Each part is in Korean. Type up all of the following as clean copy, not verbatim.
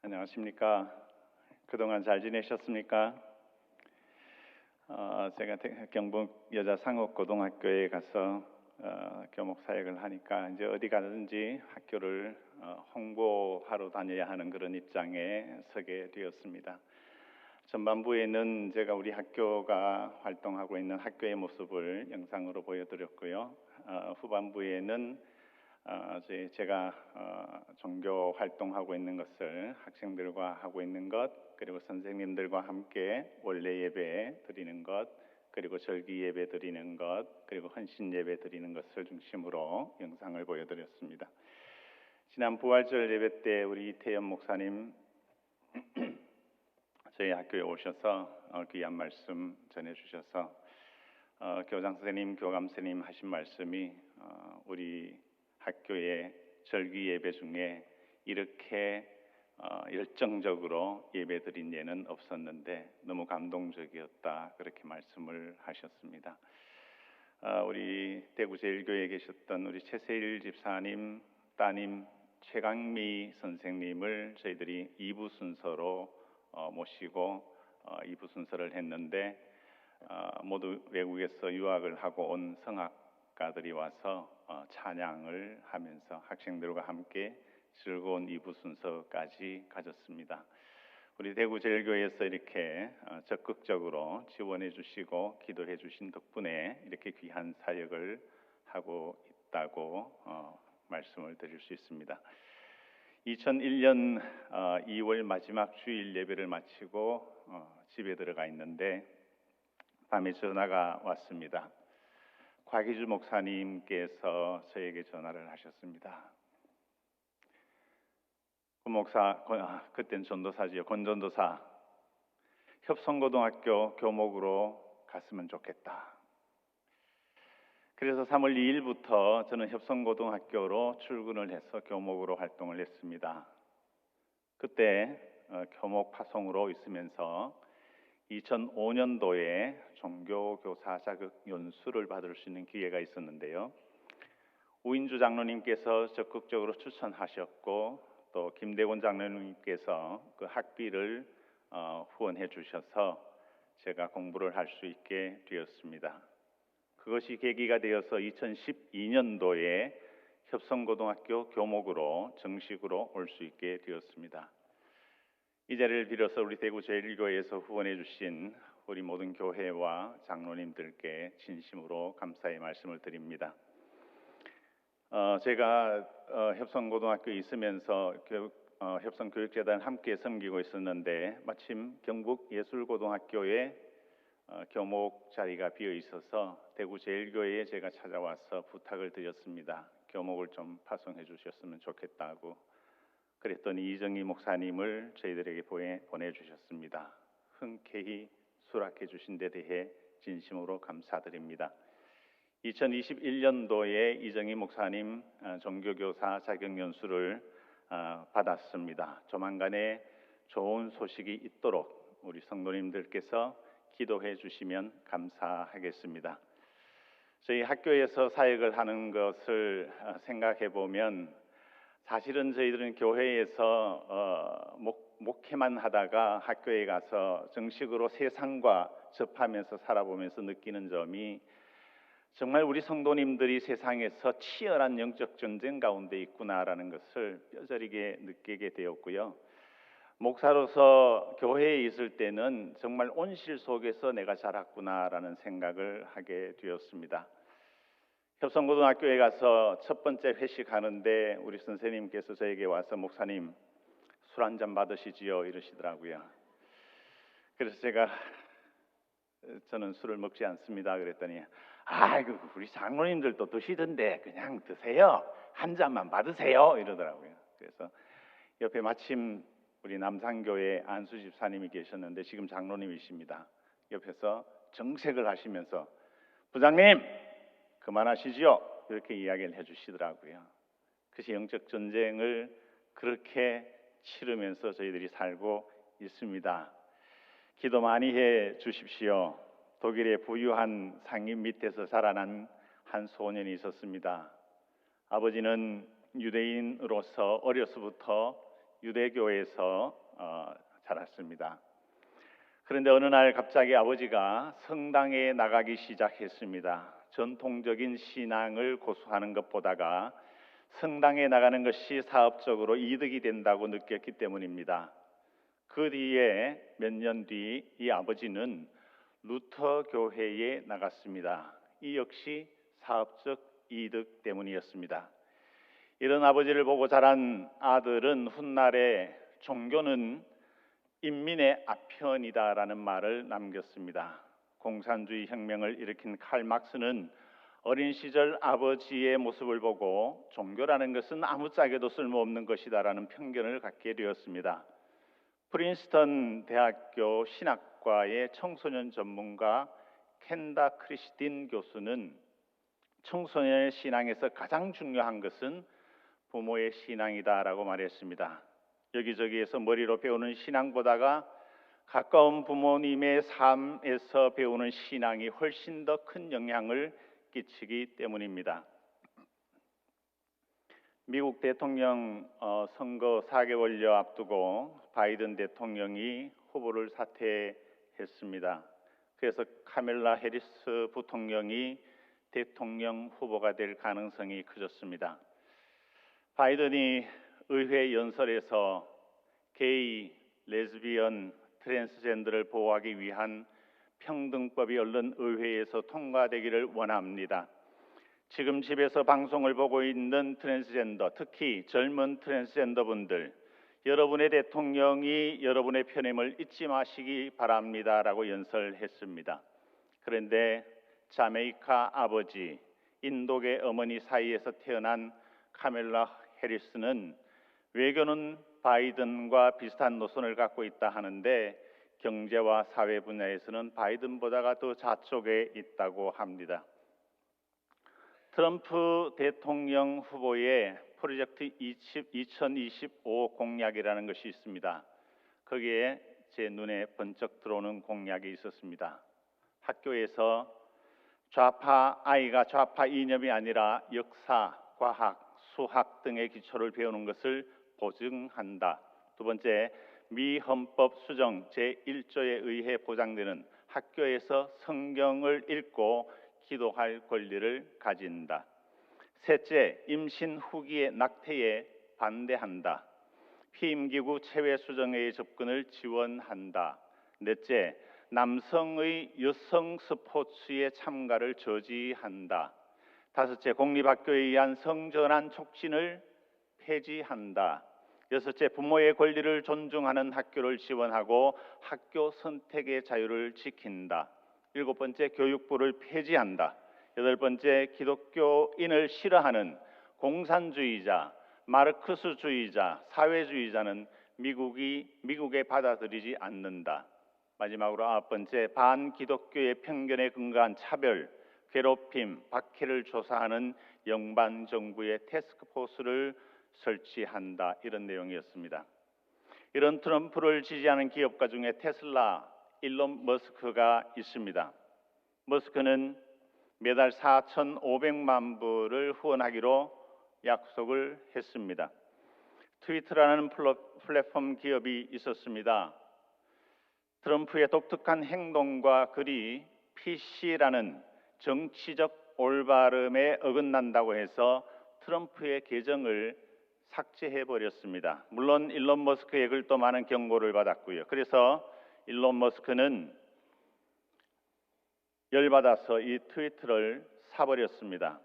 안녕하십니까? 그동안 잘 지내셨습니까? 제가 경북 여자상업고등학교에 가서 교목 사역을 하니까 이제 어디 가든지 학교를 홍보하러 다녀야 하는 그런 입장에 서게 되었습니다. 전반부에는 제가 우리 학교가 활동하고 있는 학교의 모습을 영상으로 보여드렸고요. 후반부에는 제가 종교 활동하고 있는 것을 학생들과 하고 있는 것, 그리고 선생님들과 함께 원래 예배 드리는 것, 그리고 절기 예배 드리는 것, 그리고 헌신 예배 드리는 것을 중심으로 영상을 보여드렸습니다. 지난 부활절 예배 때 우리 이태연 목사님 저희 학교에 오셔서 귀한 말씀 전해주셔서 교장 선생님, 교감 선생님 하신 말씀이 우리 학교의 절기 예배 중에 이렇게 열정적으로 예배 드린 예는 없었는데 너무 감동적이었다, 그렇게 말씀을 하셨습니다. 우리 대구 제일교회에 계셨던 우리 최세일 집사님 따님 최강미 선생님을 저희들이 2부 순서로 모시고 2부 순서를 했는데 모두 외국에서 유학을 하고 온 성악가들이 와서 찬양을 하면서 학생들과 함께 즐거운 2부 순서까지 가졌습니다. 우리 대구 제일교회에서 이렇게 적극적으로 지원해 주시고 기도해 주신 덕분에 이렇게 귀한 사역을 하고 있다고 말씀을 드릴 수 있습니다. 2001년 2월 마지막 주일 예배를 마치고 집에 들어가 있는데 밤에 전화가 왔습니다. 곽희주 목사님께서 저에게 전화를 하셨습니다. 그 목사, 그땐 전도사지요, 권전도사, 협성고등학교 교목으로 갔으면 좋겠다. 그래서 3월 2일부터 저는 협성고등학교로 출근을 해서 교목으로 활동을 했습니다. 그때 교목 파송으로 있으면서 2005년도에 종교교사 자격 연수를 받을 수 있는 기회가 있었는데요. 우인주 장로님께서 적극적으로 추천하셨고 또 김대곤 장로님께서 그 학비를 후원해 주셔서 제가 공부를 할 수 있게 되었습니다. 그것이 계기가 되어서 2012년도에 협성고등학교 교목으로 정식으로 올 수 있게 되었습니다. 이 자리를 빌어서 우리 대구 제일교회에서 후원해 주신 우리 모든 교회와 장로님들께 진심으로 감사의 말씀을 드립니다. 제가 협성고등학교에 있으면서 협성교육재단 함께 섬기고 있었는데 마침 경북예술고등학교에 교목 자리가 비어 있어서 대구 제일교회에 제가 찾아와서 부탁을 드렸습니다. 교목을 좀 파송해 주셨으면 좋겠다고. 그랬더니 이정희 목사님을 저희들에게 보내주셨습니다. 흔쾌히 수락해 주신 데 대해 진심으로 감사드립니다. 2021년도에 이정희 목사님 종교교사 자격연수를 받았습니다. 조만간에 좋은 소식이 있도록 우리 성도님들께서 기도해 주시면 감사하겠습니다. 저희 학교에서 사역을 하는 것을 생각해 보면 사실은 저희들은 교회에서 목회만 하다가 학교에 가서 정식으로 세상과 접하면서 살아보면서 느끼는 점이 정말 우리 성도님들이 세상에서 치열한 영적 전쟁 가운데 있구나라는 것을 뼈저리게 느끼게 되었고요. 목사로서 교회에 있을 때는 정말 온실 속에서 내가 자랐구나라는 생각을 하게 되었습니다. 협성고등학교에 가서 첫 번째 회식하는데 우리 선생님께서 저에게 와서 목사님 술 한잔 받으시지요 이러시더라고요. 그래서 저는 술을 먹지 않습니다 그랬더니 아이고 우리 장로님들도 드시던데 그냥 드세요, 한 잔만 받으세요 이러더라고요. 그래서 옆에 마침 우리 남산교회 안수 집사님이 계셨는데 지금 장로님이십니다. 옆에서 정색을 하시면서 부장님 그만하시지요 이렇게 이야기를 해주시더라고요. 그래서 영적 전쟁을 그렇게 치르면서 저희들이 살고 있습니다. 기도 많이 해 주십시오. 독일의 부유한 상인 밑에서 자라난 한 소년이 있었습니다. 아버지는 유대인으로서 어려서부터 유대교에서 자랐습니다. 그런데 어느 날 갑자기 아버지가 성당에 나가기 시작했습니다. 전통적인 신앙을 고수하는 것보다가 성당에 나가는 것이 사업적으로 이득이 된다고 느꼈기 때문입니다. 그 뒤에 몇 년 뒤 이 아버지는 루터 교회에 나갔습니다. 이 역시 사업적 이득 때문이었습니다. 이런 아버지를 보고 자란 아들은 훗날에 종교는 인민의 아편이다라는 말을 남겼습니다. 공산주의 혁명을 일으킨 칼 막스는 어린 시절 아버지의 모습을 보고 종교라는 것은 아무짝에도 쓸모없는 것이다라는 편견을 갖게 되었습니다. 프린스턴 대학교 신학과의 청소년 전문가 켄다 크리스틴 교수는 청소년의 신앙에서 가장 중요한 것은 부모의 신앙이다라고 말했습니다. 여기저기에서 머리로 배우는 신앙보다가 가까운 부모님의 삶에서 배우는 신앙이 훨씬 더 큰 영향을 끼치기 때문입니다. 미국 대통령 선거 4개월여 앞두고 바이든 대통령이 후보를 사퇴했습니다. 그래서 카멜라 해리스 부통령이 대통령 후보가 될 가능성이 커졌습니다. 바이든이 의회 연설에서 게이, 레즈비언, 트랜스젠더를 보호하기 위한 평등법이 얼른 의회에서 통과되기를 원합니다. 지금 집에서 방송을 보고 있는 트랜스젠더, 특히 젊은 트랜스젠더 분들, 여러분의 대통령이 여러분의 편임을 잊지 마시기 바랍니다라고 연설했습니다. 그런데 자메이카 아버지, 인도계 어머니 사이에서 태어난 카멜라 해리스는 외교는 바이든과 비슷한 노선을 갖고 있다 하는데 경제와 사회 분야에서는 바이든보다가 더 좌쪽에 있다고 합니다. 트럼프 대통령 후보의 프로젝트 2025 공약이라는 것이 있습니다. 거기에 제 눈에 번쩍 들어오는 공약이 있었습니다. 학교에서 아이가 좌파 이념이 아니라 역사, 과학, 수학 등의 기초를 배우는 것을 보증한다. 두 번째, 미 헌법 수정 제1조에 의해 보장되는 학교에서 성경을 읽고 기도할 권리를 가진다. 셋째, 임신 후기의 낙태에 반대한다. 피임기구 체외 수정회의 접근을 지원한다. 넷째, 남성의 여성 스포츠에 참가를 저지한다. 다섯째, 공립학교에 의한 성전환 촉진을 폐지한다. 여섯째, 부모의 권리를 존중하는 학교를 지원하고 학교 선택의 자유를 지킨다. 일곱 번째, 교육부를 폐지한다. 여덟 번째, 기독교인을 싫어하는 공산주의자, 마르크스주의자, 사회주의자는 미국에 받아들이지 않는다. 마지막으로 아홉 번째, 반기독교의 편견에 근거한 차별, 괴롭힘, 박해를 조사하는 영반 정부의 태스크포스를 설치한다. 이런 내용이었습니다. 이런 트럼프를 지지하는 기업가 중에 테슬라, 일론 머스크가 있습니다. 머스크는 매달 4,500만 불을 후원하기로 약속을 했습니다. 트위터라는 플랫폼 기업이 있었습니다. 트럼프의 독특한 행동과 글이 PC라는 정치적 올바름에 어긋난다고 해서 트럼프의 계정을 삭제해버렸습니다. 물론 일론 머스크의 글도 많은 경고를 받았고요. 그래서 일론 머스크는 열받아서 이 트위터를 사버렸습니다.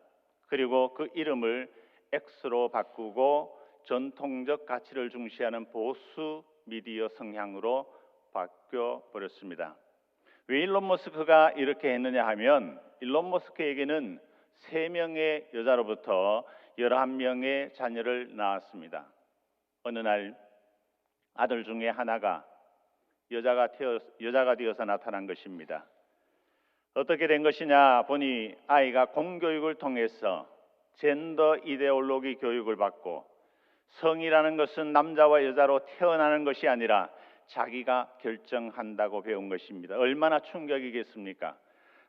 그리고 그 이름을 X로 바꾸고 전통적 가치를 중시하는 보수 미디어 성향으로 바뀌어버렸습니다. 왜 일론 머스크가 이렇게 했느냐 하면 일론 머스크에게는 3명의 여자로부터 11명의 자녀를 낳았습니다. 어느 날 아들 중에 하나가 여자가 되어서 나타난 것입니다. 어떻게 된 것이냐 보니 아이가 공교육을 통해서 젠더 이데올로기 교육을 받고 성이라는 것은 남자와 여자로 태어나는 것이 아니라 자기가 결정한다고 배운 것입니다. 얼마나 충격이겠습니까?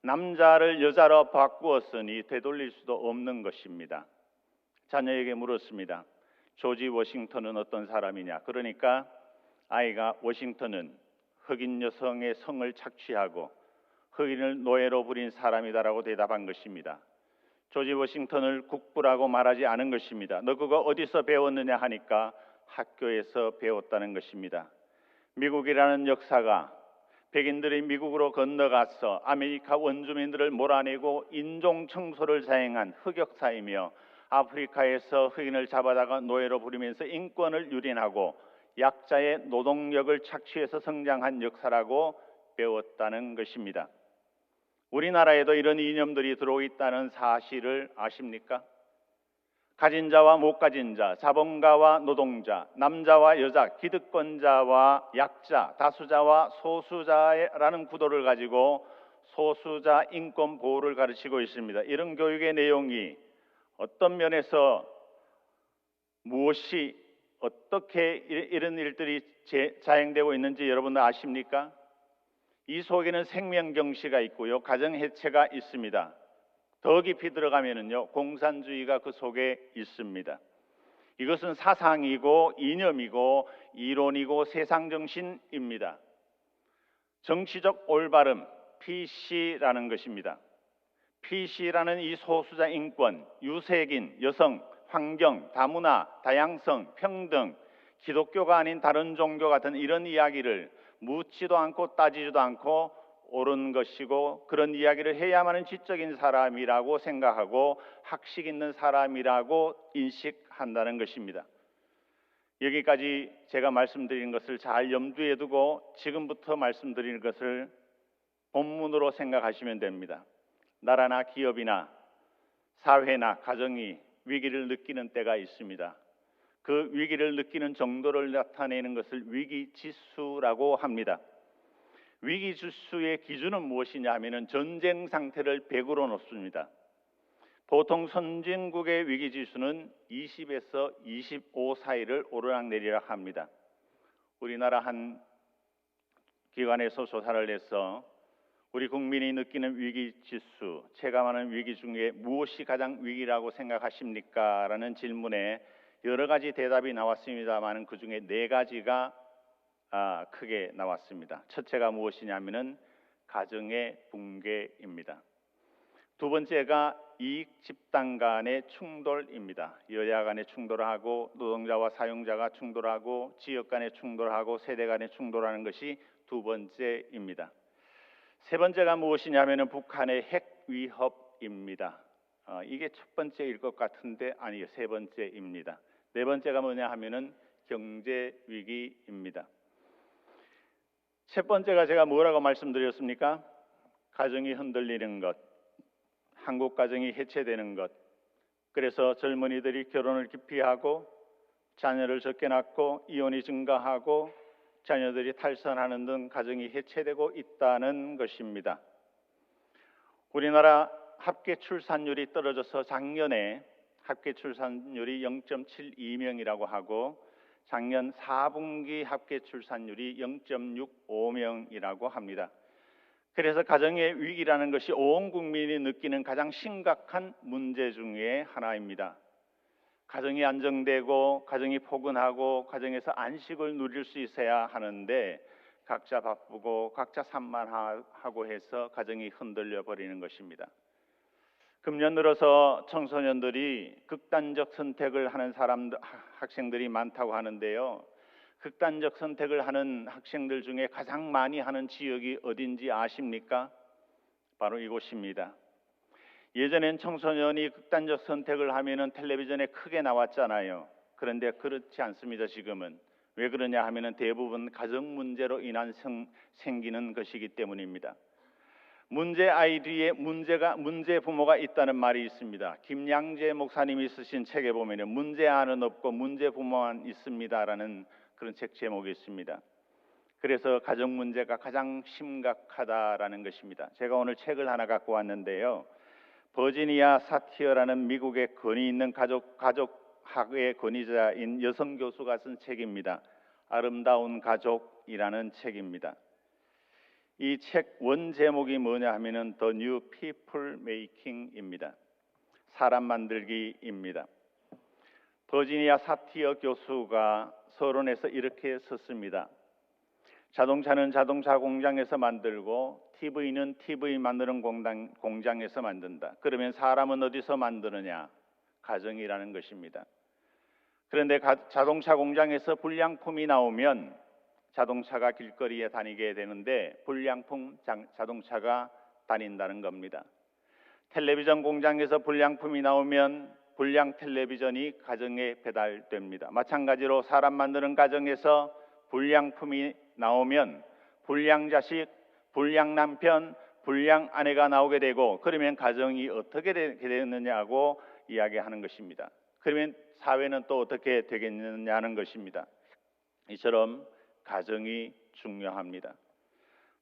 남자를 여자로 바꾸었으니 되돌릴 수도 없는 것입니다. 자녀에게 물었습니다. 조지 워싱턴은 어떤 사람이냐? 그러니까 아이가 워싱턴은 흑인 여성의 성을 착취하고 흑인을 노예로 부린 사람이다라고 대답한 것입니다. 조지 워싱턴을 국부라고 말하지 않은 것입니다. 너 그거 어디서 배웠느냐 하니까 학교에서 배웠다는 것입니다. 미국이라는 역사가 백인들이 미국으로 건너가서 아메리카 원주민들을 몰아내고 인종 청소를 자행한 흑역사이며 아프리카에서 흑인을 잡아다가 노예로 부리면서 인권을 유린하고 약자의 노동력을 착취해서 성장한 역사라고 배웠다는 것입니다. 우리나라에도 이런 이념들이 들어오 있다는 사실을 아십니까? 가진 자와 못 가진 자, 자본가와 노동자, 남자와 여자, 기득권자와 약자, 다수자와 소수자라는 구도를 가지고 소수자 인권 보호를 가르치고 있습니다. 이런 교육의 내용이 어떤 면에서 무엇이 어떻게 이런 일들이 자행되고 있는지 여러분 아십니까? 이 속에는 생명경시가 있고요, 가정해체가 있습니다. 더 깊이 들어가면은요, 공산주의가 그 속에 있습니다. 이것은 사상이고 이념이고 이론이고 세상정신입니다. 정치적 올바름, PC라는 것입니다. PC라는 이 소수자 인권, 유색인, 여성, 환경, 다문화, 다양성, 평등, 기독교가 아닌 다른 종교 같은 이런 이야기를 묻지도 않고 따지지도 않고 옳은 것이고 그런 이야기를 해야만 하는 지적인 사람이라고 생각하고 학식 있는 사람이라고 인식한다는 것입니다. 여기까지 제가 말씀드린 것을 잘 염두에 두고 지금부터 말씀드리는 것을 본문으로 생각하시면 됩니다. 나라나 기업이나 사회나 가정이 위기를 느끼는 때가 있습니다. 그 위기를 느끼는 정도를 나타내는 것을 위기지수라고 합니다. 위기지수의 기준은 무엇이냐 하면 전쟁 상태를 100으로 놓습니다. 보통 선진국의 위기지수는 20에서 25 사이를 오르락내리락 합니다. 우리나라 한 기관에서 조사를 해서 우리 국민이 느끼는 위기지수, 체감하는 위기 중에 무엇이 가장 위기라고 생각하십니까? 라는 질문에 여러 가지 대답이 나왔습니다만 그 중에 4가지가 크게 나왔습니다. 첫째가 무엇이냐면은 가정의 붕괴입니다. 두 번째가 이익 집단 간의 충돌입니다. 여야 간의 충돌하고 노동자와 사용자가 충돌하고 지역 간의 충돌하고 세대 간의 충돌하는 것이 두 번째입니다. 세 번째가 무엇이냐면은 북한의 핵 위협입니다. 이게 첫 번째일 것 같은데 아니요, 세 번째입니다. 네 번째가 뭐냐 하면은 경제 위기입니다. 첫 번째가 제가 뭐라고 말씀드렸습니까? 가정이 흔들리는 것, 한국 가정이 해체되는 것, 그래서 젊은이들이 결혼을 기피하고 자녀를 적게 낳고 이혼이 증가하고 자녀들이 탈선하는 등 가정이 해체되고 있다는 것입니다. 우리나라 합계 출산율이 떨어져서 작년에 합계 출산율이 0.72명이라고 하고 작년 4분기 합계 출산율이 0.65명이라고 합니다. 그래서 가정의 위기라는 것이 온 국민이 느끼는 가장 심각한 문제 중에 하나입니다. 가정이 안정되고 가정이 포근하고 가정에서 안식을 누릴 수 있어야 하는데 각자 바쁘고 각자 산만하고 해서 가정이 흔들려 버리는 것입니다. 금년 들어서 청소년들이 극단적 선택을 하는 학생들이 많다고 하는데요. 극단적 선택을 하는 학생들 중에 가장 많이 하는 지역이 어딘지 아십니까? 바로 이곳입니다. 예전엔 청소년이 극단적 선택을 하면은 텔레비전에 크게 나왔잖아요. 그런데 그렇지 않습니다. 지금은. 왜 그러냐 하면은 대부분 가정 문제로 인한 생기는 것이기 때문입니다. 문제 아이 뒤에 문제 부모가 있다는 말이 있습니다. 김양재 목사님이 쓰신 책에 보면은 문제 아는 없고 문제 부모만 있습니다라는 그런 책 제목이 있습니다. 그래서 가정 문제가 가장 심각하다라는 것입니다. 제가 오늘 책을 하나 갖고 왔는데요. 버지니아 사티어라는 미국의 권위 있는 가족학의 권위자인 여성 교수가 쓴 책입니다. 아름다운 가족이라는 책입니다. 이 책 원 제목이 뭐냐 하면은 The New People Making입니다. 사람 만들기입니다. 버지니아 사티어 교수가 서론에서 이렇게 썼습니다. 자동차는 자동차 공장에서 만들고 TV는 TV 만드는 공장에서 만든다. 그러면 사람은 어디서 만드느냐? 가정이라는 것입니다. 그런데 자동차 공장에서 불량품이 나오면 자동차가 길거리에 다니게 되는데 불량품 자동차가 다닌다는 겁니다. 텔레비전 공장에서 불량품이 나오면 불량 텔레비전이 가정에 배달됩니다. 마찬가지로 사람 만드는 가정에서 불량품이 나오면 불량 자식, 불량 남편, 불량 아내가 나오게 되고 그러면 가정이 어떻게 되느냐고 이야기하는 것입니다. 그러면 사회는 또 어떻게 되겠느냐는 것입니다. 이처럼 가정이 중요합니다.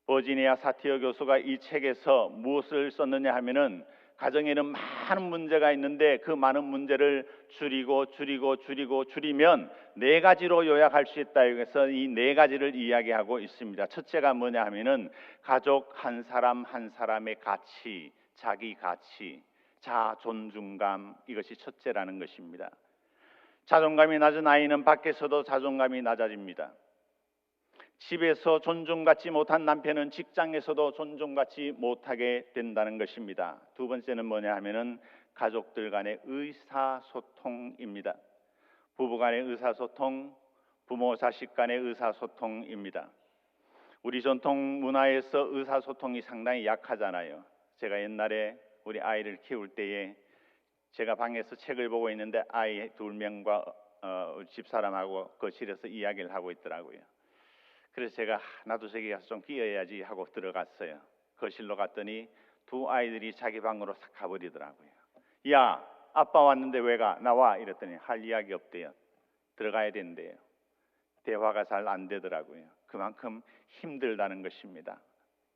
버지니아 사티어 교수가 이 책에서 무엇을 썼느냐 하면은 가정에는 많은 문제가 있는데 그 많은 문제를 줄이면 네 가지로 요약할 수 있다. 그래서 이 네 가지를 이야기하고 있습니다. 첫째가 뭐냐 하면은 가족 한 사람 한 사람의 가치, 자기 가치, 자아 존중감, 이것이 첫째라는 것입니다. 자존감이 낮은 아이는 밖에서도 자존감이 낮아집니다. 집에서 존중받지 못한 남편은 직장에서도 존중받지 못하게 된다는 것입니다. 두 번째는 뭐냐 하면은 가족들 간의 의사소통입니다. 부부 간의 의사소통, 부모 자식 간의 의사소통입니다. 우리 전통 문화에서 의사소통이 상당히 약하잖아요. 제가 옛날에 우리 아이를 키울 때에 제가 방에서 책을 보고 있는데 아이 2명과 집사람하고 거실에서 이야기를 하고 있더라고요. 그래서 제가 나도 저기 가서 좀 끼어야지 하고 들어갔어요. 거실로 갔더니 두 아이들이 자기 방으로 싹 가버리더라고요. 야, 아빠 왔는데 왜 가? 나와. 이랬더니 할 이야기 없대요. 들어가야 된대요. 대화가 잘 안 되더라고요. 그만큼 힘들다는 것입니다.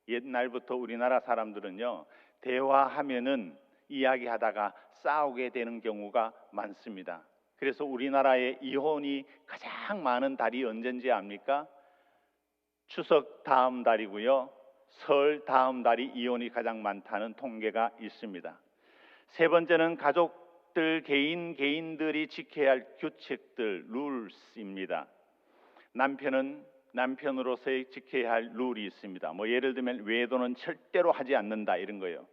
옛날부터 우리나라 사람들은요, 대화하면은 이야기하다가 싸우게 되는 경우가 많습니다. 그래서 우리나라의 이혼이 가장 많은 달이 언젠지 압니까? 추석 다음 달이고요. 설 다음 달이 이혼이 가장 많다는 통계가 있습니다. 세 번째는 가족들 개인들이 지켜야 할 규칙들, 룰스입니다. 남편은 남편으로서의 지켜야 할 룰이 있습니다. 예를 들면 외도는 절대로 하지 않는다 이런 거예요.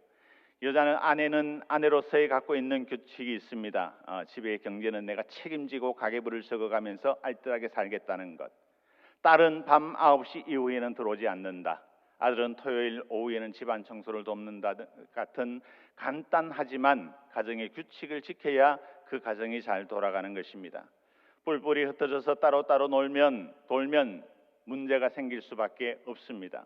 여자는 아내는 아내로서의 갖고 있는 규칙이 있습니다. 집의 경제는 내가 책임지고 가계부를 적어가면서 알뜰하게 살겠다는 것. 딸은 밤 9시 이후에는 들어오지 않는다. 아들은 토요일 오후에는 집안 청소를 돕는다 같은 간단하지만 가정의 규칙을 지켜야 그 가정이 잘 돌아가는 것입니다. 뿔뿔이 흩어져서 따로따로 돌면 문제가 생길 수밖에 없습니다.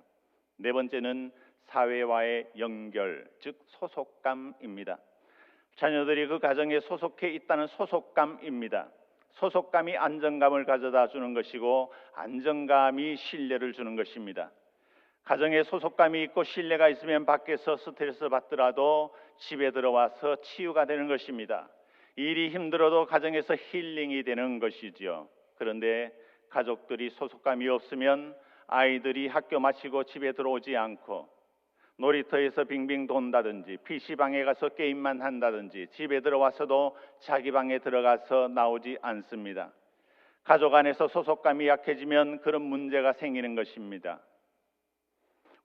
네 번째는 사회와의 연결, 즉 소속감입니다. 자녀들이 그 가정에 소속해 있다는 소속감입니다. 소속감이 안정감을 가져다 주는 것이고 안정감이 신뢰를 주는 것입니다. 가정에 소속감이 있고 신뢰가 있으면 밖에서 스트레스 받더라도 집에 들어와서 치유가 되는 것입니다. 일이 힘들어도 가정에서 힐링이 되는 것이죠. 그런데 가족들이 소속감이 없으면 아이들이 학교 마치고 집에 들어오지 않고 놀이터에서 빙빙 돈다든지 PC방에 가서 게임만 한다든지 집에 들어와서도 자기 방에 들어가서 나오지 않습니다. 가족 안에서 소속감이 약해지면 그런 문제가 생기는 것입니다.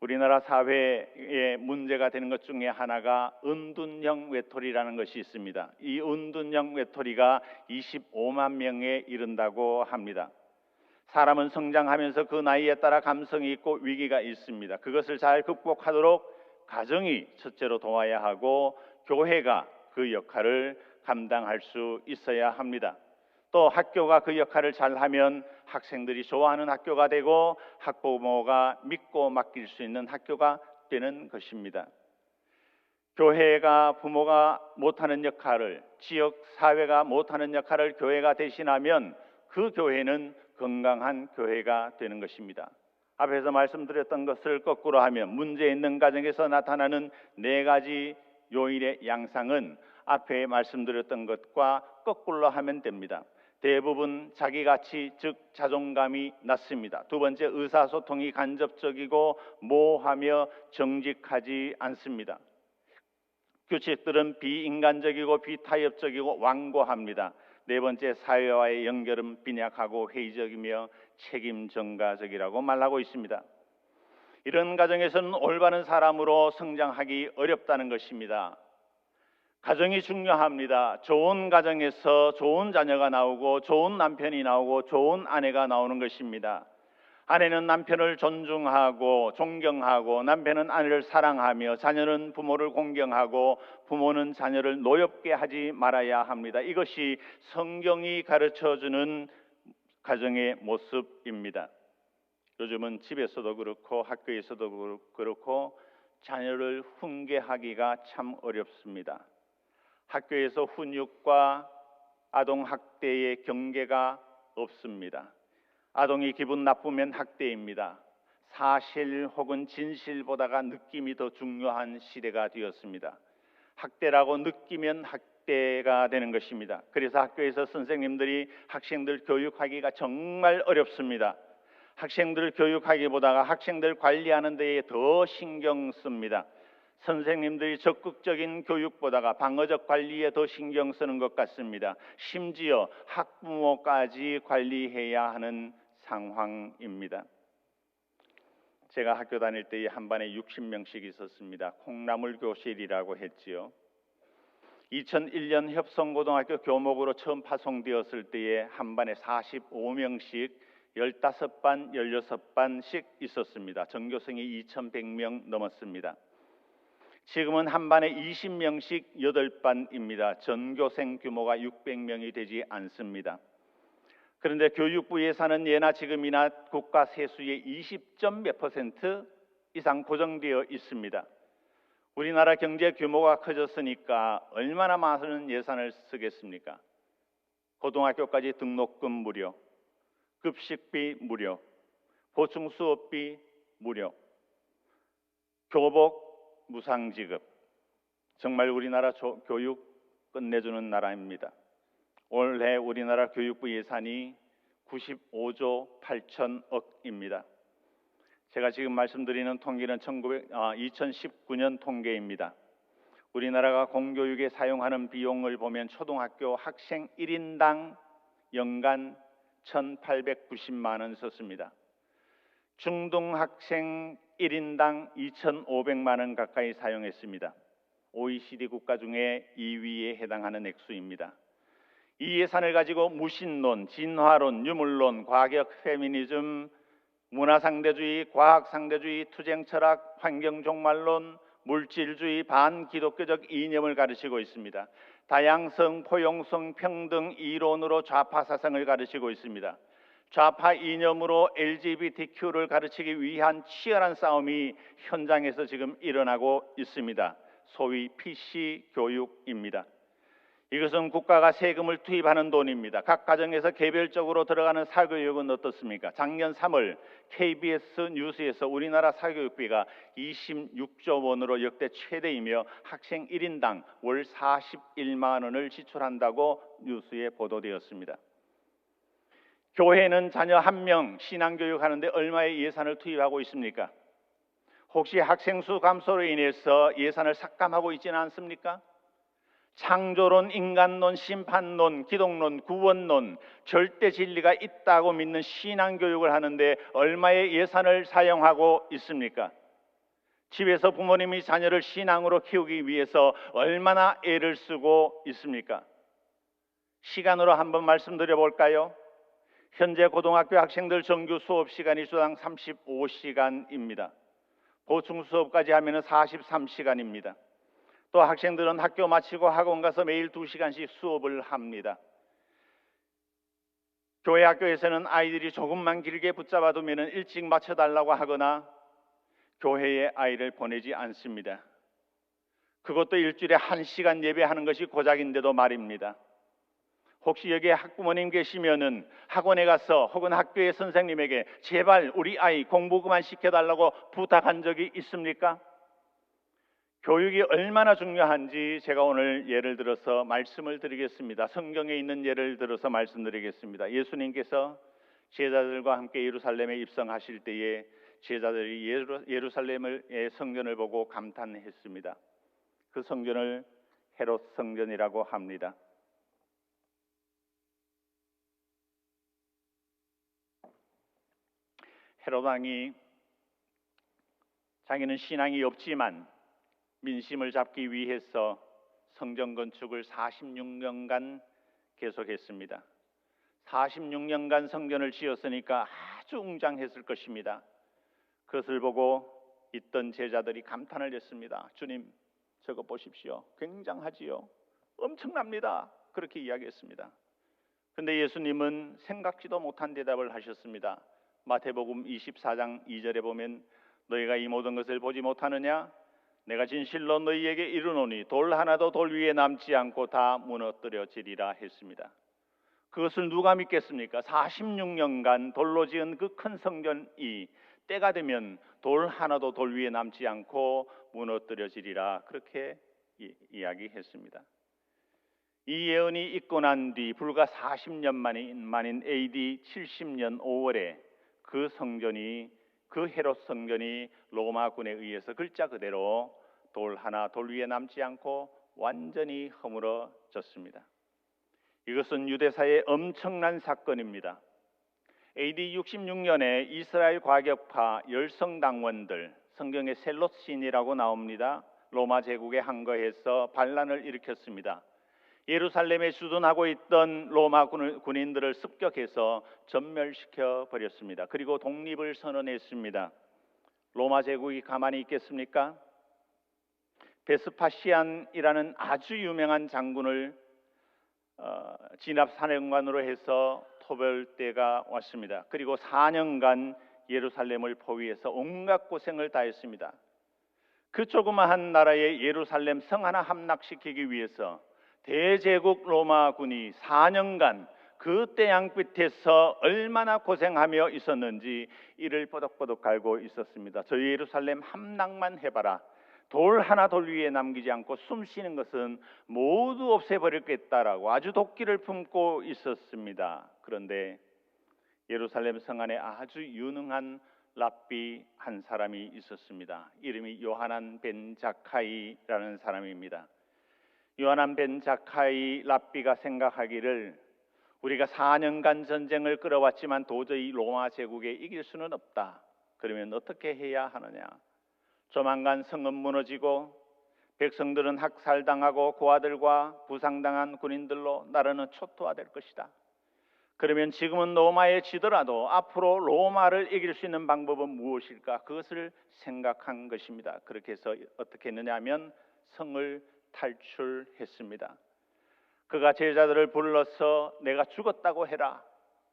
우리나라 사회에 문제가 되는 것 중에 하나가 은둔형 외톨이라는 것이 있습니다. 이 은둔형 외톨이가 25만 명에 이른다고 합니다. 사람은 성장하면서 그 나이에 따라 감성이 있고 위기가 있습니다. 그것을 잘 극복하도록 가정이 첫째로 도와야 하고 교회가 그 역할을 감당할 수 있어야 합니다. 또 학교가 그 역할을 잘하면 학생들이 좋아하는 학교가 되고 학부모가 믿고 맡길 수 있는 학교가 되는 것입니다. 교회가 부모가 못하는 역할을, 지역 사회가 못하는 역할을 교회가 대신하면 그 교회는 건강한 교회가 되는 것입니다. 앞에서 말씀드렸던 것을 거꾸로 하면 문제 있는 가정에서 나타나는 네 가지 요인의 양상은 앞에 말씀드렸던 것과 거꾸로 하면 됩니다. 대부분 자기가치, 즉 자존감이 낮습니다. 두 번째, 의사소통이 간접적이고 모호하며 정직하지 않습니다. 규칙들은 비인간적이고 비타협적이고 완고합니다. 네 번째, 사회와의 연결은 빈약하고 회의적이며 책임 전가적이라고 말하고 있습니다. 이런 가정에서는 올바른 사람으로 성장하기 어렵다는 것입니다. 가정이 중요합니다. 좋은 가정에서 좋은 자녀가 나오고 좋은 남편이 나오고 좋은 아내가 나오는 것입니다. 아내는 남편을 존중하고 존경하고, 남편은 아내를 사랑하며, 자녀는 부모를 공경하고 부모는 자녀를 노엽게 하지 말아야 합니다. 이것이 성경이 가르쳐주는 가정의 모습입니다. 요즘은 집에서도 그렇고 학교에서도 그렇고 자녀를 훈계하기가 참 어렵습니다. 학교에서 훈육과 아동학대의 경계가 없습니다. 아동이 기분 나쁘면 학대입니다. 사실 혹은 진실보다가 느낌이 더 중요한 시대가 되었습니다. 학대라고 느끼면 학대가 되는 것입니다. 그래서 학교에서 선생님들이 학생들 교육하기가 정말 어렵습니다. 학생들 교육하기보다가 학생들 관리하는 데에 더 신경 씁니다. 선생님들이 적극적인 교육보다가 방어적 관리에 더 신경 쓰는 것 같습니다. 심지어 학부모까지 관리해야 하는 상황입니다. 제가 학교 다닐 때 한 반에 60명씩 있었습니다. 콩나물 교실이라고 했지요. 2001년 협성고등학교 교목으로 처음 파송되었을 때에 한 반에 45명씩 15반, 16반씩 있었습니다. 전교생이 2100명 넘었습니다. 지금은 한 반에 20명씩 8반입니다. 전교생 규모가 600명이 되지 않습니다. 그런데 교육부 예산은 예나 지금이나 국가 세수의 20점 몇 % 이상 고정되어 있습니다. 우리나라 경제 규모가 커졌으니까 얼마나 많은 예산을 쓰겠습니까? 고등학교까지 등록금 무료, 급식비 무료, 보충 수업비 무료, 교복 무상 지급. 정말 우리나라 교육 끝내주는 나라입니다. 올해 우리나라 교육부 예산이 95조 8천억입니다. 제가 지금 말씀드리는 통계는 2019년 통계입니다. 우리나라가 공교육에 사용하는 비용을 보면 초등학교 학생 1인당 연간 1,890만 원 썼습니다. 중등학생 1인당 2,500만 원 가까이 사용했습니다. OECD 국가 중에 2위에 해당하는 액수입니다. 이 예산을 가지고 무신론, 진화론, 유물론, 과격 페미니즘, 문화상대주의, 과학상대주의, 투쟁철학, 환경종말론, 물질주의, 반기독교적 이념을 가르치고 있습니다. 다양성, 포용성, 평등 이론으로 좌파 사상을 가르치고 있습니다. 좌파 이념으로 LGBTQ를 가르치기 위한 치열한 싸움이 현장에서 지금 일어나고 있습니다. 소위 PC 교육입니다. 이것은 국가가 세금을 투입하는 돈입니다. 각 가정에서 개별적으로 들어가는 사교육은 어떻습니까? 작년 3월 KBS 뉴스에서 우리나라 사교육비가 26조 원으로 역대 최대이며 학생 1인당 월 41만 원을 지출한다고 뉴스에 보도되었습니다. 교회는 자녀 1명 신앙교육하는데 얼마의 예산을 투입하고 있습니까? 혹시 학생 수 감소로 인해서 예산을 삭감하고 있지는 않습니까? 창조론, 인간론, 심판론, 기독론, 구원론, 절대 진리가 있다고 믿는 신앙교육을 하는데 얼마의 예산을 사용하고 있습니까? 집에서 부모님이 자녀를 신앙으로 키우기 위해서 얼마나 애를 쓰고 있습니까? 시간으로 한번 말씀드려 볼까요? 현재 고등학교 학생들 정규 수업 시간이 주당 35시간입니다. 보충 수업까지 하면 43시간입니다. 또 학생들은 학교 마치고 학원 가서 매일 2시간씩 수업을 합니다. 교회 학교에서는 아이들이 조금만 길게 붙잡아두면 일찍 마쳐달라고 하거나 교회에 아이를 보내지 않습니다. 그것도 일주일에 1시간 예배하는 것이 고작인데도 말입니다. 혹시 여기에 학부모님 계시면은 학원에 가서 혹은 학교의 선생님에게 제발 우리 아이 공부 그만 시켜달라고 부탁한 적이 있습니까? 교육이 얼마나 중요한지 제가 오늘 예를 들어서 말씀을 드리겠습니다. 성경에 있는 예를 들어서 말씀드리겠습니다. 예수님께서 제자들과 함께 예루살렘에 입성하실 때에 제자들이 예루살렘의 성전을 보고 감탄했습니다. 그 성전을 헤롯 성전이라고 합니다. 헤롯 왕이 자기는 신앙이 없지만 민심을 잡기 위해서 성전 건축을 46년간 계속했습니다. 46년간 성전을 지었으니까 아주 웅장했을 것입니다. 그것을 보고 있던 제자들이 감탄을 했습니다. 주님, 저거 보십시오. 굉장하지요. 엄청납니다. 그렇게 이야기했습니다. 그런데 예수님은 생각지도 못한 대답을 하셨습니다. 마태복음 24장 2절에 보면 너희가 이 모든 것을 보지 못하느냐? 내가 진실로 너희에게 이르노니 돌 하나도 돌 위에 남지 않고 다 무너뜨려지리라 했습니다. 그것을 누가 믿겠습니까? 46년간 돌로 지은 그 큰 성전이 때가 되면 돌 하나도 돌 위에 남지 않고 무너뜨려지리라, 그렇게 이야기했습니다. 이 예언이 있고 난 뒤 불과 40년 만인 AD 70년 5월에 그 성전이, 그 헤롯 성전이 로마군에 의해서 글자 그대로 돌 하나 돌 위에 남지 않고 완전히 허물어졌습니다. 이것은 유대사의 엄청난 사건입니다. AD 66년에 이스라엘 과격파 열성당원들, 성경에 셀롯신이라고 나옵니다. 로마 제국에 항거해서 반란을 일으켰습니다. 예루살렘에 주둔하고 있던 로마 군인들을 습격해서 전멸시켜 버렸습니다. 그리고 독립을 선언했습니다. 로마 제국이 가만히 있겠습니까? 베스파시안이라는 아주 유명한 장군을 진압사령관으로 해서 토벌 때가 왔습니다. 그리고 4년간 예루살렘을 포위해서 온갖 고생을 다했습니다. 그 조그마한 나라의 예루살렘 성 하나 함락시키기 위해서 대제국 로마군이 4년간 그 태양빛에서 얼마나 고생하며 있었는지 이를 뽀득뽀득 갈고 있었습니다. 저 예루살렘 함락만 해봐라. 돌 하나 돌 위에 남기지 않고 숨 쉬는 것은 모두 없애버렸겠다라고 아주 도끼를 품고 있었습니다. 그런데 예루살렘 성 안에 아주 유능한 랍비 한 사람이 있었습니다. 이름이 요하난 벤 자카이라는 사람입니다. 요하난 벤 자카이 랍비가 생각하기를 우리가 4년간 전쟁을 끌어왔지만 도저히 로마 제국에 이길 수는 없다. 그러면 어떻게 해야 하느냐? 조만간 성은 무너지고 백성들은 학살당하고 고아들과 부상당한 군인들로 나라는 초토화될 것이다. 그러면 지금은 로마에 지더라도 앞으로 로마를 이길 수 있는 방법은 무엇일까? 그것을 생각한 것입니다. 그렇게 해서 어떻게 했느냐 하면 성을 탈출했습니다. 그가 제자들을 불러서 내가 죽었다고 해라.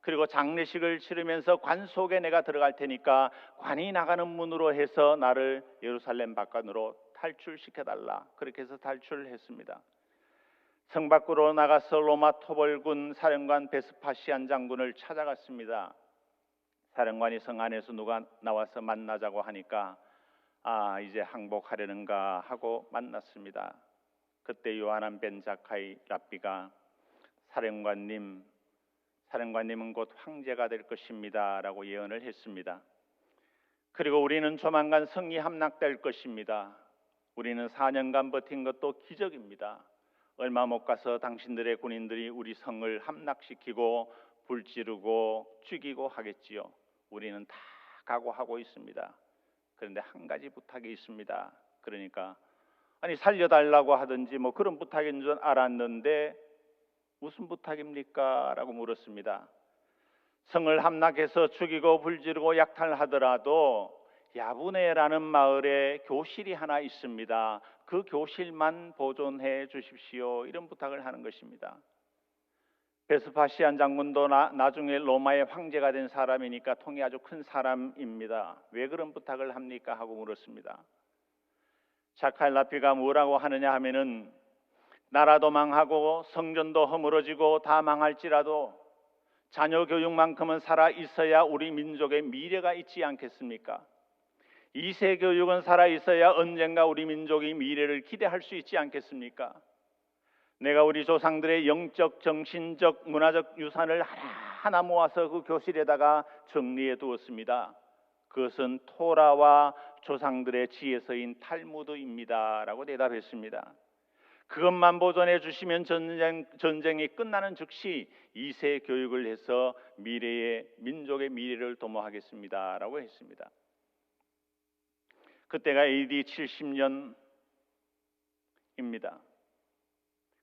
그리고 장례식을 치르면서 관 속에 내가 들어갈 테니까 관이 나가는 문으로 해서 나를 예루살렘 밖으로 탈출시켜달라. 그렇게 해서 탈출했습니다. 성 밖으로 나가서 로마 토벌군 사령관 베스파시안 장군을 찾아갔습니다. 사령관이 성 안에서 누가 나와서 만나자고 하니까 이제 항복하려는가 하고 만났습니다. 그때 요하난 벤 자카이 랍비가 사령관님은 곧 황제가 될 것입니다 라고 예언을 했습니다. 그리고 우리는 조만간 성이 함락될 것입니다. 우리는 4년간 버틴 것도 기적입니다. 얼마 못 가서 당신들의 군인들이 우리 성을 함락시키고 불지르고 죽이고 하겠지요. 우리는 다 각오하고 있습니다. 그런데 한 가지 부탁이 있습니다. 그러니까 살려달라고 하든지 뭐 그런 부탁인 줄 알았는데 무슨 부탁입니까? 라고 물었습니다. 성을 함락해서 죽이고 불지르고 약탈하더라도 야부네라는 마을에 교실이 하나 있습니다. 그 교실만 보존해 주십시오. 이런 부탁을 하는 것입니다. 베스파시안 장군도 나중에 로마의 황제가 된 사람이니까 통이 아주 큰 사람입니다. 왜 그런 부탁을 합니까? 하고 물었습니다. 자카이 랍비가 뭐라고 하느냐 하면은 나라도 망하고 성전도 허물어지고 다 망할지라도 자녀 교육만큼은 살아 있어야 우리 민족의 미래가 있지 않겠습니까? 2세 교육은 살아 있어야 언젠가 우리 민족이 미래를 기대할 수 있지 않겠습니까? 내가 우리 조상들의 영적, 정신적, 문화적 유산을 하나하나 모아서 그 교실에다가 정리해 두었습니다. 그것은 토라와 조상들의 지혜서인 탈무드입니다 라고 대답했습니다. 그것만 보존해 주시면 전쟁이 끝나는 즉시 2세 교육을 해서 민족의 미래를 도모하겠습니다라고 했습니다. 그때가 AD 70년입니다.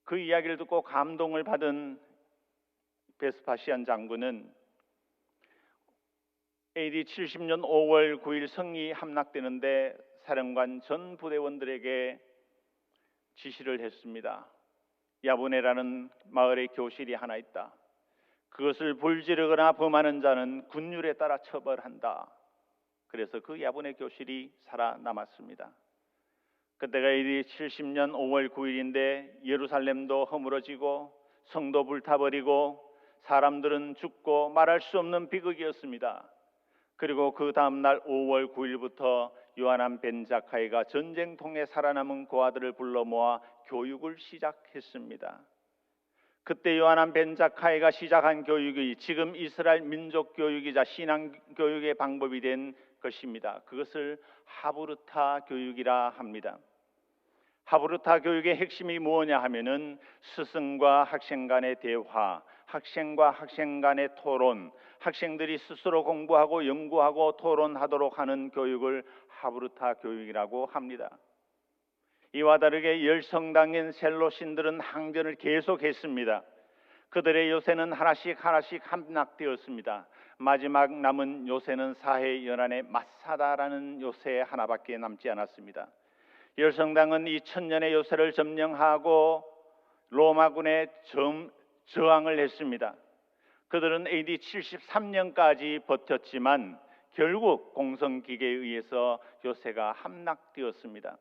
그 이야기를 듣고 감동을 받은 베스파시안 장군은 AD 70년 5월 9일 성이 함락되는데 사령관 전 부대원들에게 지시를 했습니다. 야부네라는 마을에 교실이 하나 있다. 그것을 불지르거나 범하는 자는 군율에 따라 처벌한다. 그래서 그 야부네 교실이 살아남았습니다. 그때가 AD 70년 5월 9일인데 예루살렘도 허물어지고 성도 불타버리고 사람들은 죽고 말할 수 없는 비극이었습니다. 그리고 그 다음날 5월 9일부터 요하난 벤 자카이가 전쟁통에 살아남은 고아들을 불러 모아 교육을 시작했습니다. 그때 요하난 벤 자카이가 시작한 교육이 지금 이스라엘 민족 교육이자 신앙 교육의 방법이 된 것입니다. 그것을 하브르타 교육이라 합니다. 하브르타 교육의 핵심이 무엇냐 하면은 스승과 학생 간의 대화, 학생과 학생 간의 토론, 학생들이 스스로 공부하고 연구하고 토론하도록 하는 교육을 하브르타 교육이라고 합니다. 이와 다르게 열성당인 셀로신들은 항전을 계속했습니다. 그들의 요새는 하나씩 함락되었습니다. 마지막 남은 요새는 사해 연안의 마사다라는 요새 하나밖에 남지 않았습니다. 열성당은 2000년의 요새를 점령하고 로마군에 저항을 했습니다. 그들은 AD 73년까지 버텼지만 결국 공성기계에 의해서 요새가 함락되었습니다.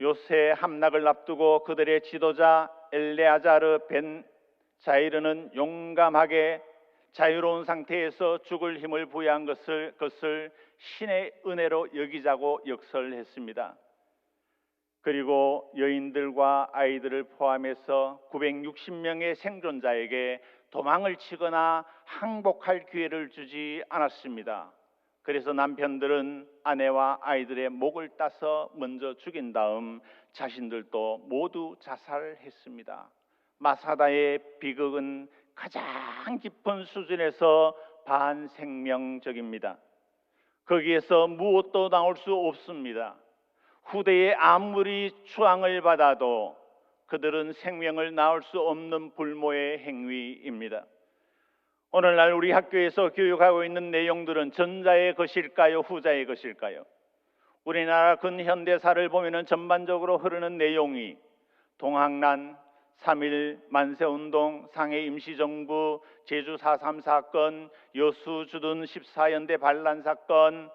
요새 함락을 앞두고 그들의 지도자 엘레아자르 벤 자이르는 용감하게 자유로운 상태에서 죽을 힘을 부여한 것을 신의 은혜로 여기자고 역설했습니다. 그리고 여인들과 아이들을 포함해서 960명의 생존자에게 도망을 치거나 항복할 기회를 주지 않았습니다. 그래서 남편들은 아내와 아이들의 목을 따서 먼저 죽인 다음 자신들도 모두 자살했습니다. 마사다의 비극은 가장 깊은 수준에서 반생명적입니다. 거기에서 무엇도 나올 수 없습니다. 후대에 아무리 추앙을 받아도 그들은 생명을 낳을 수 없는 불모의 행위입니다. 오늘날 우리 학교에서 교육하고 있는 내용들은 전자의 것일까요? 후자의 것일까요? 우리나라 근현대사를 보면 전반적으로 흐르는 내용이 동학난, 3.1 만세운동, 상해 임시정부, 제주 4.3 사건, 여수 주둔 14연대 반란 사건,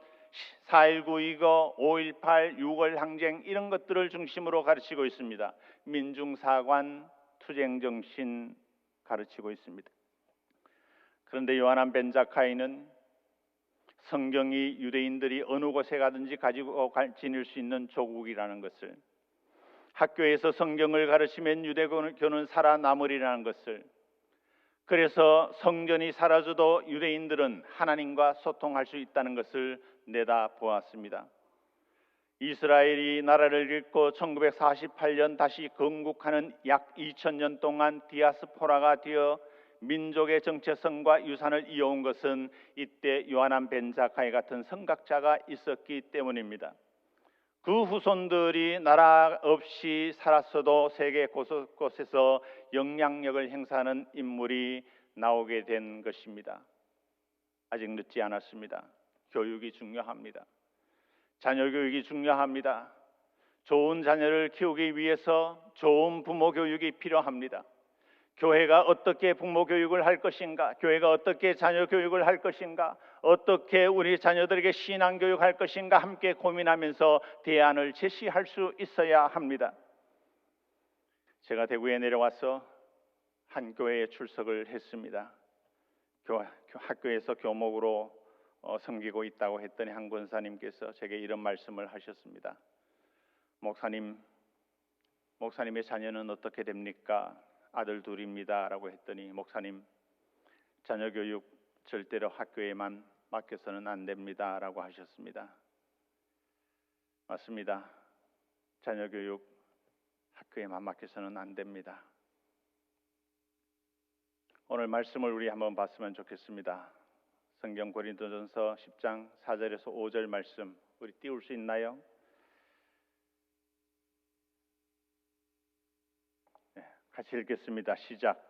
4.19 이거, 5.18, 6월 항쟁 이런 것들을 중심으로 가르치고 있습니다. 민중사관, 투쟁정신 가르치고 있습니다. 그런데 요하난 벤 자카이는 성경이 유대인들이 어느 곳에 가든지 가지고 지닐 수 있는 조국이라는 것을, 학교에서 성경을 가르치면 유대교는 살아남으리라는 것을, 그래서 성전이 사라져도 유대인들은 하나님과 소통할 수 있다는 것을 내다보았습니다. 이스라엘이 나라를 잃고 1948년 다시 건국하는 약 2000년 동안 디아스포라가 되어 민족의 정체성과 유산을 이어온 것은 이때 요하난 벤 자카이 같은 선각자가 있었기 때문입니다. 그 후손들이 나라 없이 살았어도 세계 곳곳에서 영향력을 행사하는 인물이 나오게 된 것입니다. 아직 늦지 않았습니다. 교육이 중요합니다. 자녀 교육이 중요합니다. 좋은 자녀를 키우기 위해서 좋은 부모 교육이 필요합니다. 교회가 어떻게 부모 교육을 할 것인가? 교회가 어떻게 자녀 교육을 할 것인가? 어떻게 우리 자녀들에게 신앙 교육할 것인가? 함께 고민하면서 대안을 제시할 수 있어야 합니다. 제가 대구에 내려와서 한 교회에 출석을 했습니다. 학교에서 교목으로 섬기고 있다고 했더니 한 권사님께서 제게 이런 말씀을 하셨습니다. 목사님의 자녀는 어떻게 됩니까? 아들 둘입니다 라고 했더니, 목사님, 자녀 교육 절대로 학교에만 맡겨서는 안 됩니다 라고 하셨습니다. 맞습니다. 자녀 교육 학교에만 맡겨서는 안 됩니다. 오늘 말씀을 우리 한번 봤으면 좋겠습니다. 성경 고린도전서 10장 4절에서 5절 말씀 우리 띄울 수 있나요? 네, 같이 읽겠습니다. 시작.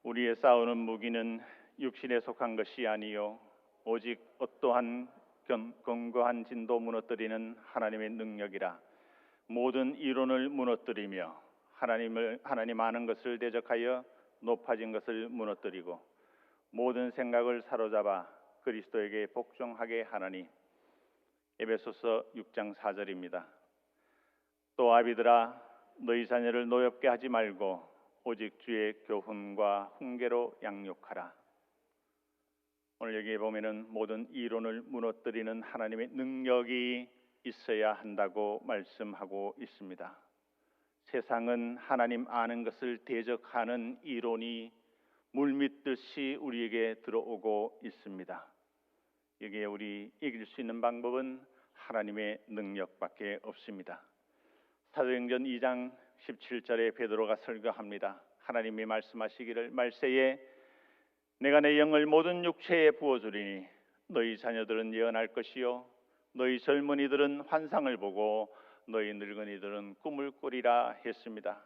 우리의 싸우는 무기는 육신에 속한 것이 아니요 오직 어떠한 견고한 진도 무너뜨리는 하나님의 능력이라. 모든 이론을 무너뜨리며 하나님 아는 것을 대적하여 높아진 것을 무너뜨리고 모든 생각을 사로잡아 그리스도에게 복종하게 하나니. 에베소서 6장 4절입니다. 또 아비들아 너희 자녀를 노엽게 하지 말고 오직 주의 교훈과 훈계로 양육하라. 오늘 여기에 보면은 모든 이론을 무너뜨리는 하나님의 능력이 있어야 한다고 말씀하고 있습니다. 세상은 하나님 아는 것을 대적하는 이론이 물밀듯이 우리에게 들어오고 있습니다. 여기에 우리 이길 수 있는 방법은 하나님의 능력밖에 없습니다. 사도행전 2장 17절에 베드로가 설교합니다. 하나님이 말씀하시기를 말세에 내가 내 영을 모든 육체에 부어주리니 너희 자녀들은 예언할 것이요 너희 젊은이들은 환상을 보고 너희 늙은이들은 꿈을 꾸리라 했습니다.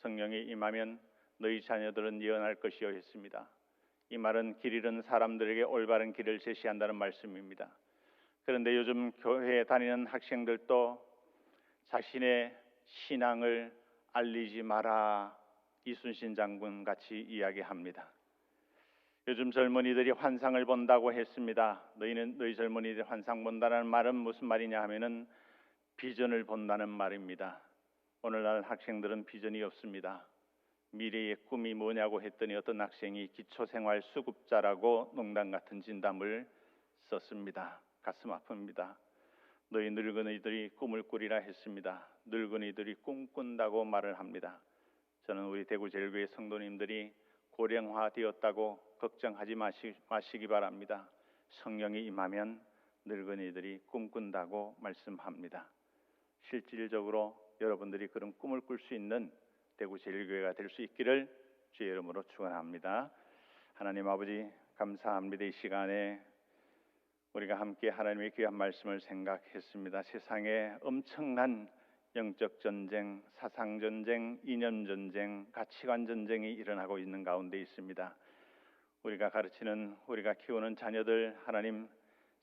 성령이 임하면 너희 자녀들은 예언할 것이요 했습니다. 이 말은 길 잃은 사람들에게 올바른 길을 제시한다는 말씀입니다. 그런데 요즘 교회에 다니는 학생들도 자신의 신앙을 알리지 마라 이순신 장군 같이 이야기합니다. 요즘 젊은이들이 환상을 본다고 했습니다. 너희 젊은이들이 환상 본다는 말은 무슨 말이냐 하면은 비전을 본다는 말입니다. 오늘날 학생들은 비전이 없습니다. 미래의 꿈이 뭐냐고 했더니 어떤 학생이 기초생활 수급자라고 농담 같은 진담을 썼습니다. 가슴 아픕니다. 너희 늙은이들이 꿈을 꾸리라 했습니다. 늙은이들이 꿈꾼다고 말을 합니다. 저는 우리 대구제일교회 성도님들이 고령화되었다고 걱정하지 마시기 바랍니다. 성령이 임하면 늙은이들이 꿈꾼다고 말씀합니다. 실질적으로 여러분들이 그런 꿈을 꿀 수 있는 대구제일교회가 될 수 있기를 주의 이름으로 축원합니다. 하나님 아버지 감사합니다. 이 시간에 우리가 함께 하나님의 귀한 말씀을 생각했습니다. 세상에 엄청난 영적 전쟁, 사상 전쟁, 이념 전쟁, 가치관 전쟁이 일어나고 있는 가운데 있습니다. 우리가 가르치는, 우리가 키우는 자녀들 하나님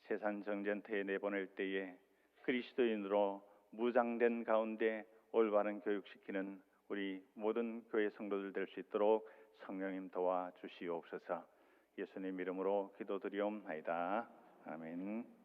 세상 정전터에 내보낼 때에 그리스도인으로 무장된 가운데 올바른 교육시키는 우리 모든 교회 성도들 될 수 있도록 성령님 도와 주시옵소서. 예수님 이름으로 기도드리옵나이다. 아멘.